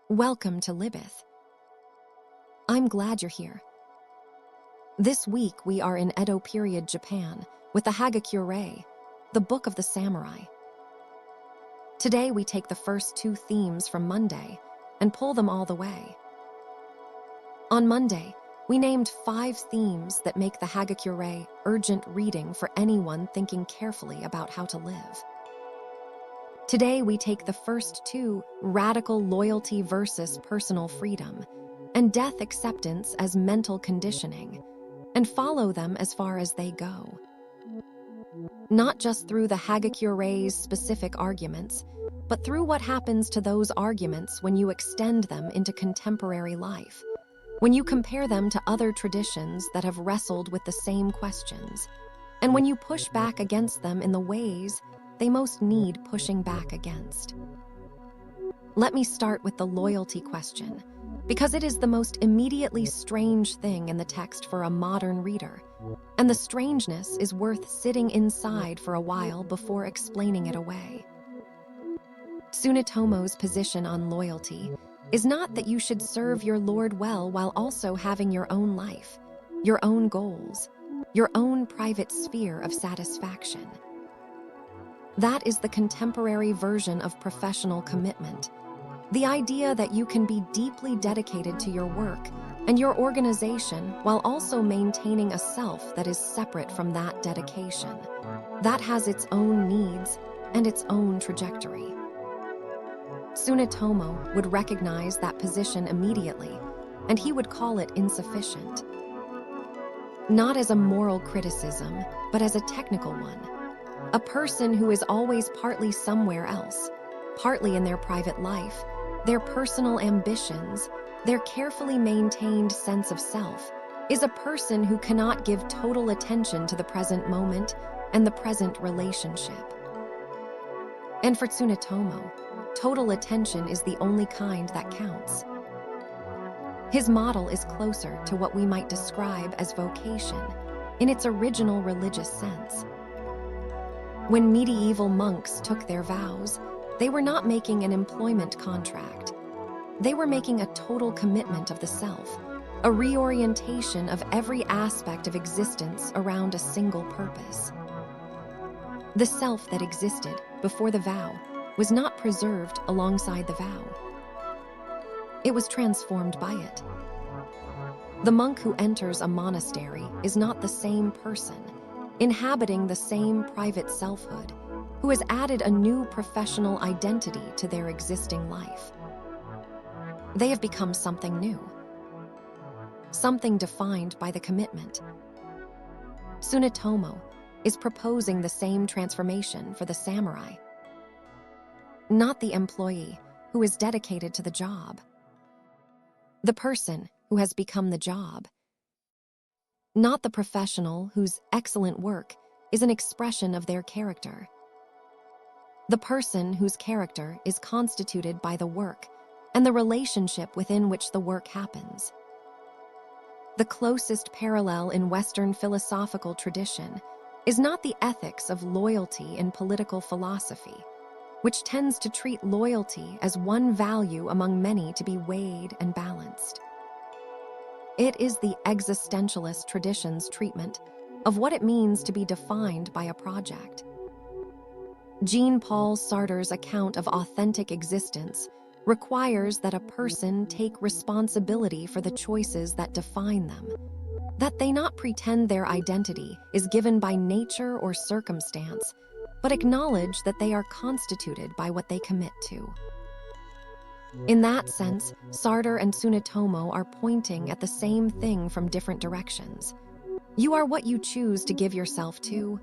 Welcome to Libyth. I'm glad you're here. This week we are in Edo period Japan with the Hagakure, the Book of the Samurai. Today we take the first two themes from Monday and pull them all the way. On Monday, we named 5 themes that make the Hagakure urgent reading for anyone thinking carefully about how to live. Today we take the first 2, radical loyalty versus personal freedom, and death acceptance as mental conditioning, and follow them as far as they go. Not just through the Hagakure's specific arguments, but through what happens to those arguments when you extend them into contemporary life, when you compare them to other traditions that have wrestled with the same questions, and when you push back against them in the ways they most need pushing back against. Let me start with the loyalty question, because it is the most immediately strange thing in the text for a modern reader, and the strangeness is worth sitting inside for a while before explaining it away. Tsunetomo's position on loyalty is not that you should serve your Lord well while also having your own life, your own goals, your own private sphere of satisfaction. That is the contemporary version of professional commitment. The idea that you can be deeply dedicated to your work and your organization while also maintaining a self that is separate from that dedication, that has its own needs and its own trajectory. Tsunetomo would recognize that position immediately, and he would call it insufficient. Not as a moral criticism, but as a technical one. A person who is always partly somewhere else, partly in their private life, their personal ambitions, their carefully maintained sense of self, is a person who cannot give total attention to the present moment and the present relationship. And for Tsunetomo, total attention is the only kind that counts. His model is closer to what we might describe as vocation, in its original religious sense. When medieval monks took their vows, they were not making an employment contract. They were making a total commitment of the self, a reorientation of every aspect of existence around a single purpose. The self that existed before the vow was not preserved alongside the vow. It was transformed by it. The monk who enters a monastery is not the same person, inhabiting the same private selfhood, who has added a new professional identity to their existing life. They have become something new, something defined by the commitment. Tsunetomo is proposing the same transformation for the samurai. Not the employee who is dedicated to the job. The person who has become the job. Not the professional whose excellent work is an expression of their character. The person whose character is constituted by the work and the relationship within which the work happens. The closest parallel in Western philosophical tradition is not the ethics of loyalty in political philosophy, which tends to treat loyalty as one value among many to be weighed and balanced. It is the existentialist tradition's treatment of what it means to be defined by a project. Jean-Paul Sartre's account of authentic existence requires that a person take responsibility for the choices that define them, that they not pretend their identity is given by nature or circumstance, but acknowledge that they are constituted by what they commit to. In that sense, Sartre and Tsunetomo are pointing at the same thing from different directions. You are what you choose to give yourself to,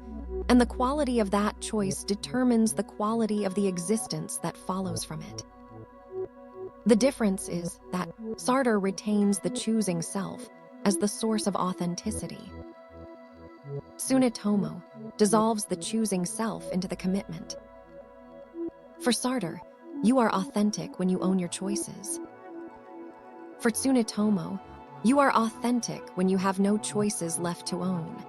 and the quality of that choice determines the quality of the existence that follows from it. The difference is that Sartre retains the choosing self as the source of authenticity. Tsunetomo dissolves the choosing self into the commitment. For Sartre, you are authentic when you own your choices. For Tsunetomo, you are authentic when you have no choices left to own,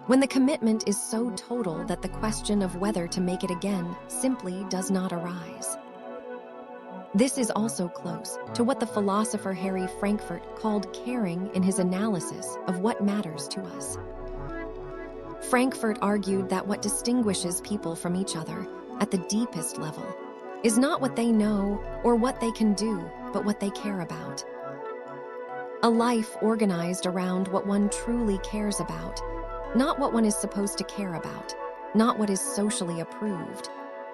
when the commitment is so total that the question of whether to make it again simply does not arise. This is also close to what the philosopher Harry Frankfurt called caring in his analysis of what matters to us. Frankfurt argued that what distinguishes people from each other at the deepest level is not what they know or what they can do, but what they care about. A life organized around what one truly cares about, not what one is supposed to care about, not what is socially approved,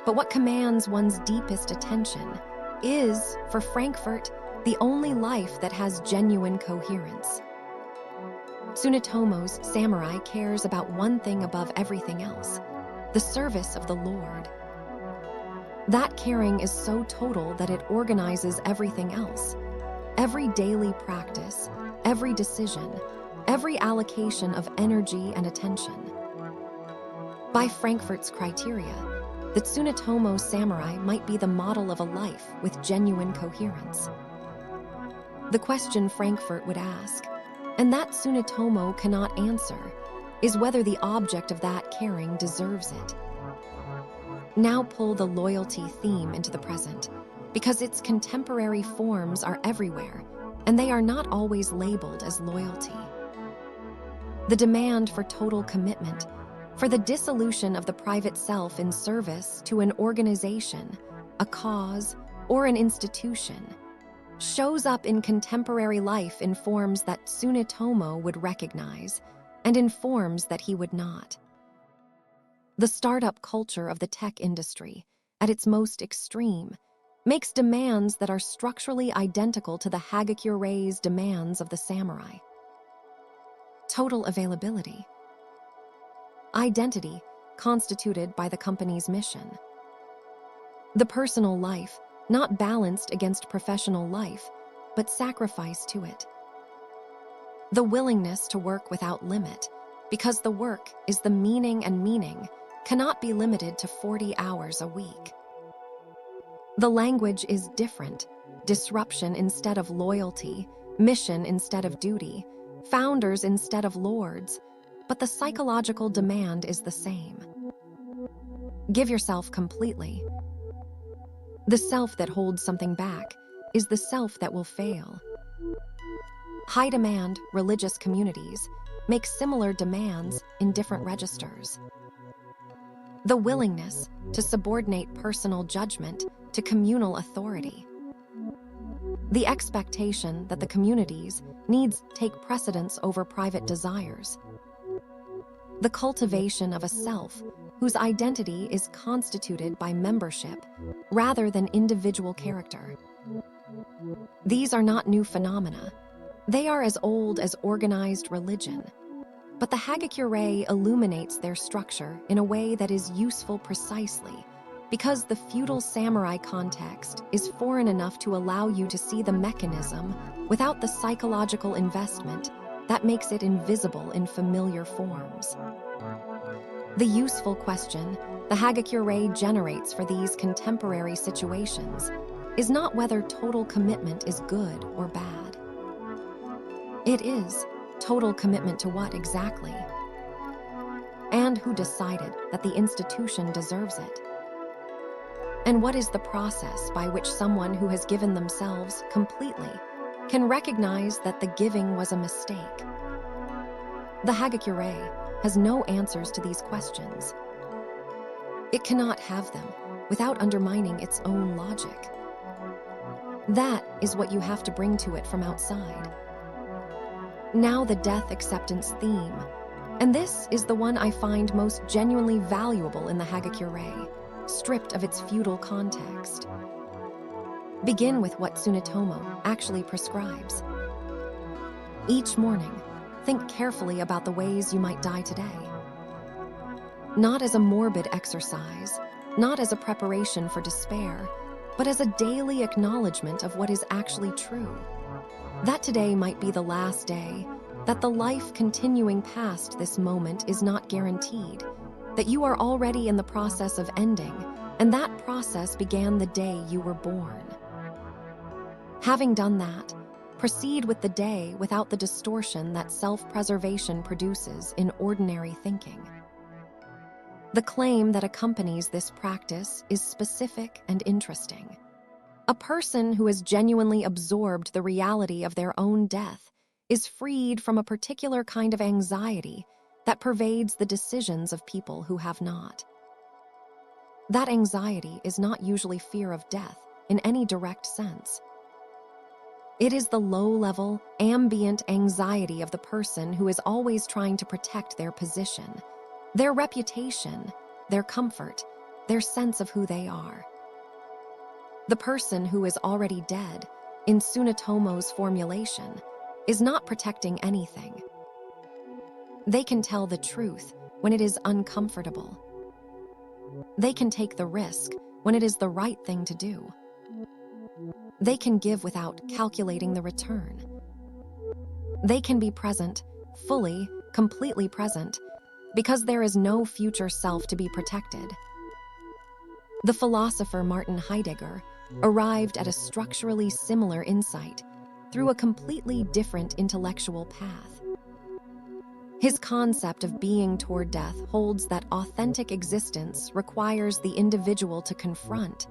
but what commands one's deepest attention, is, for Frankfurt, the only life that has genuine coherence. Tsunetomo's samurai cares about one thing above everything else: the service of the Lord. That caring is so total that it organizes everything else. Every daily practice, every decision, every allocation of energy and attention. By Frankfurt's criteria, the Tsunetomo samurai might be the model of a life with genuine coherence. The question Frankfurt would ask, and that Tsunetomo cannot answer, is whether the object of that caring deserves it. Now pull the loyalty theme into the present, because its contemporary forms are everywhere, and they are not always labeled as loyalty. The demand for total commitment, for the dissolution of the private self in service to an organization, a cause, or an institution, shows up in contemporary life in forms that Tsunetomo would recognize, and in forms that he would not. The startup culture of the tech industry, at its most extreme, makes demands that are structurally identical to the Hagakure's demands of the samurai. Total availability. Identity, constituted by the company's mission. The personal life, not balanced against professional life, but sacrifice to it. The willingness to work without limit, because the work is the meaning, and meaning cannot be limited to 40 hours a week. The language is different: disruption instead of loyalty, mission instead of duty, founders instead of lords, but the psychological demand is the same. Give yourself completely. The self that holds something back is the self that will fail. High-demand religious communities make similar demands in different registers. The willingness to subordinate personal judgment to communal authority. The expectation that the community's needs take precedence over private desires. The cultivation of a self whose identity is constituted by membership rather than individual character. These are not new phenomena. They are as old as organized religion. But the Hagakure illuminates their structure in a way that is useful precisely because the feudal samurai context is foreign enough to allow you to see the mechanism without the psychological investment that makes it invisible in familiar forms. The useful question the Hagakure generates for these contemporary situations is not whether total commitment is good or bad. It is total commitment to what exactly? And who decided that the institution deserves it? And what is the process by which someone who has given themselves completely can recognize that the giving was a mistake? The Hagakure has no answers to these questions. It cannot have them without undermining its own logic. That is what you have to bring to it from outside. Now the death acceptance theme, and this is the one I find most genuinely valuable in the Hagakure, stripped of its feudal context. Begin with what Tsunetomo actually prescribes. Each morning, think carefully about the ways you might die today. Not as a morbid exercise, not as a preparation for despair, but as a daily acknowledgement of what is actually true. That today might be the last day, that the life continuing past this moment is not guaranteed, that you are already in the process of ending, and that process began the day you were born. Having done that, proceed with the day without the distortion that self-preservation produces in ordinary thinking. The claim that accompanies this practice is specific and interesting. A person who has genuinely absorbed the reality of their own death is freed from a particular kind of anxiety that pervades the decisions of people who have not. That anxiety is not usually fear of death in any direct sense. It is the low-level, ambient anxiety of the person who is always trying to protect their position, their reputation, their comfort, their sense of who they are. The person who is already dead, in Tsunetomo's formulation, is not protecting anything. They can tell the truth when it is uncomfortable. They can take the risk when it is the right thing to do. They can give without calculating the return. They can be present, fully, completely present, because there is no future self to be protected. The philosopher Martin Heidegger arrived at a structurally similar insight through a completely different intellectual path. His concept of being toward death holds that authentic existence requires the individual to confront,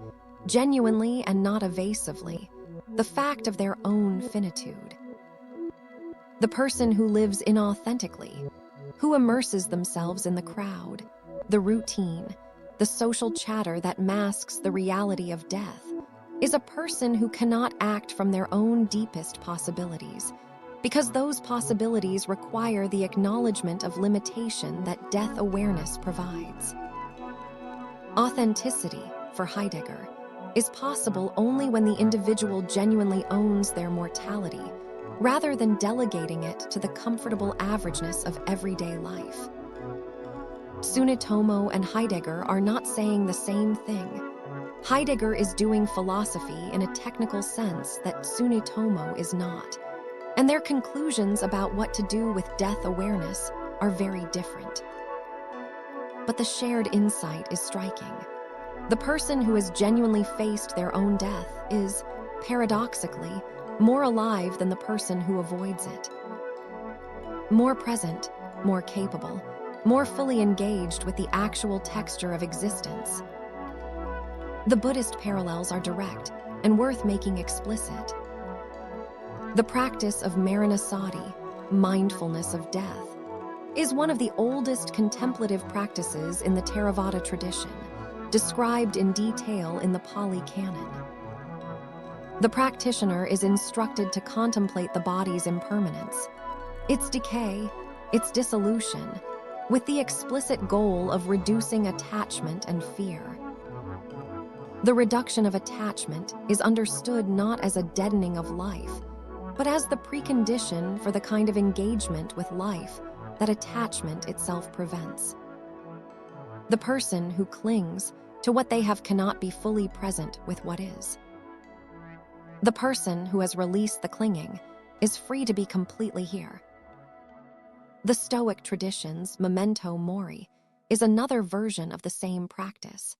genuinely and not evasively, the fact of their own finitude. The person who lives inauthentically, who immerses themselves in the crowd, the routine, the social chatter that masks the reality of death, is a person who cannot act from their own deepest possibilities, because those possibilities require the acknowledgement of limitation that death awareness provides. Authenticity, for Heidegger, is possible only when the individual genuinely owns their mortality, rather than delegating it to the comfortable averageness of everyday life. Tsunetomo and Heidegger are not saying the same thing. Heidegger is doing philosophy in a technical sense that Tsunetomo is not, and their conclusions about what to do with death awareness are very different. But the shared insight is striking. The person who has genuinely faced their own death is, paradoxically, more alive than the person who avoids it. More present, more capable, more fully engaged with the actual texture of existence. The Buddhist parallels are direct and worth making explicit. The practice of Maranasati, mindfulness of death, is one of the oldest contemplative practices in the Theravada tradition, described in detail in the Pali Canon. The practitioner is instructed to contemplate the body's impermanence, its decay, its dissolution, with the explicit goal of reducing attachment and fear. The reduction of attachment is understood not as a deadening of life, but as the precondition for the kind of engagement with life that attachment itself prevents. The person who clings to what they have cannot be fully present with what is. The person who has released the clinging is free to be completely here. The Stoic tradition's memento mori is another version of the same practice.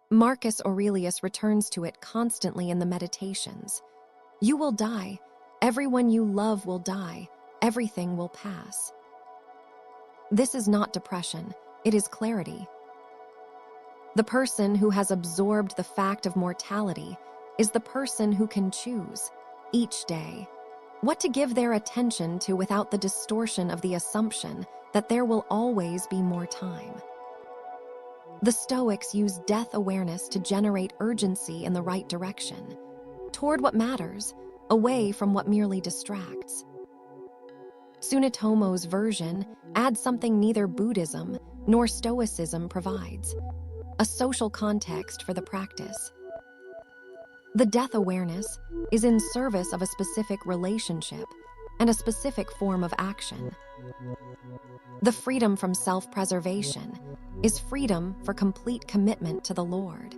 Marcus Aurelius returns to it constantly in the Meditations. You will die, everyone you love will die, everything will pass. This is not depression, it is clarity. The person who has absorbed the fact of mortality is the person who can choose, each day, what to give their attention to without the distortion of the assumption that there will always be more time. The Stoics use death awareness to generate urgency in the right direction, toward what matters, away from what merely distracts. Tsunetomo's version adds something neither Buddhism nor Stoicism provides: a social context for the practice. The death awareness is in service of a specific relationship and a specific form of action. The freedom from self-preservation is freedom for complete commitment to the Lord.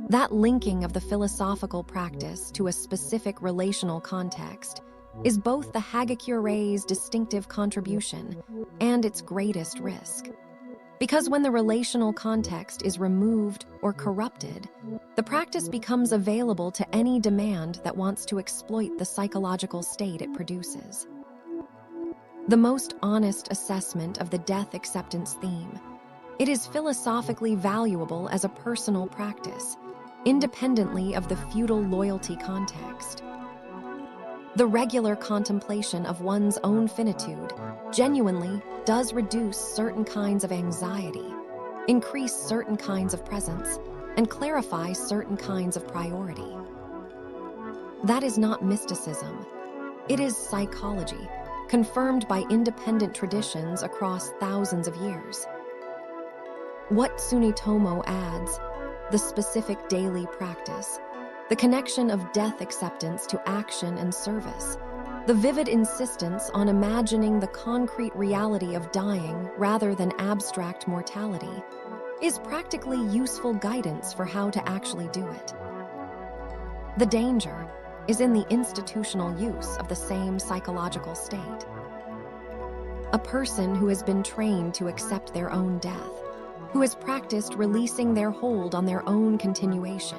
That linking of the philosophical practice to a specific relational context is both the Hagakure's distinctive contribution and its greatest risk. Because when the relational context is removed or corrupted, the practice becomes available to any demand that wants to exploit the psychological state it produces. The most honest assessment of the death acceptance theme, it is philosophically valuable as a personal practice, independently of the feudal loyalty context. The regular contemplation of one's own finitude genuinely does reduce certain kinds of anxiety, increase certain kinds of presence, and clarify certain kinds of priority. That is not mysticism. It is psychology, confirmed by independent traditions across thousands of years. What Tsunetomo adds, the specific daily practice, the connection of death acceptance to action and service, the vivid insistence on imagining the concrete reality of dying rather than abstract mortality, is practically useful guidance for how to actually do it. The danger is in the institutional use of the same psychological state. A person who has been trained to accept their own death, who has practiced releasing their hold on their own continuation,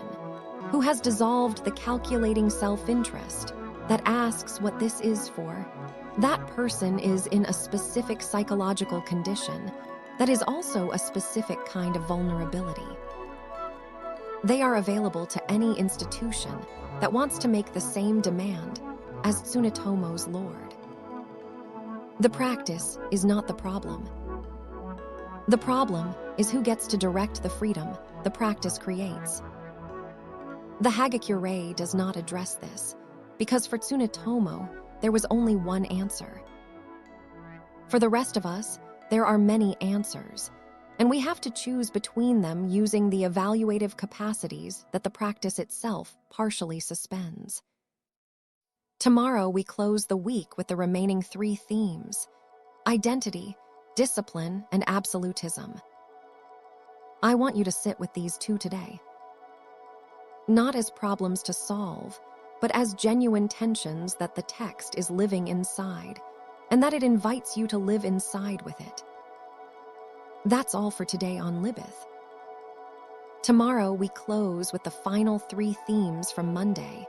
who has dissolved the calculating self-interest that asks what this is for, that person is in a specific psychological condition that is also a specific kind of vulnerability. They are available to any institution that wants to make the same demand as Tsunetomo's Lord. The practice is not the problem. The problem is who gets to direct the freedom the practice creates. The Hagakure does not address this, because for Tsunetomo, there was only one answer. For the rest of us, there are many answers, and we have to choose between them using the evaluative capacities that the practice itself partially suspends. Tomorrow, we close the week with the remaining 3 themes: identity, discipline, and absolutism. I want you to sit with these 2 today. Not as problems to solve, but as genuine tensions that the text is living inside, and that it invites you to live inside with it. That's all for today on Libyth. Tomorrow we close with the final 3 themes from Monday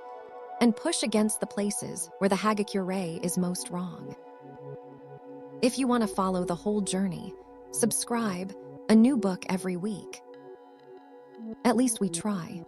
and push against the places where the Hagakure is most wrong. If you want to follow the whole journey, subscribe, a new book every week. At least we try.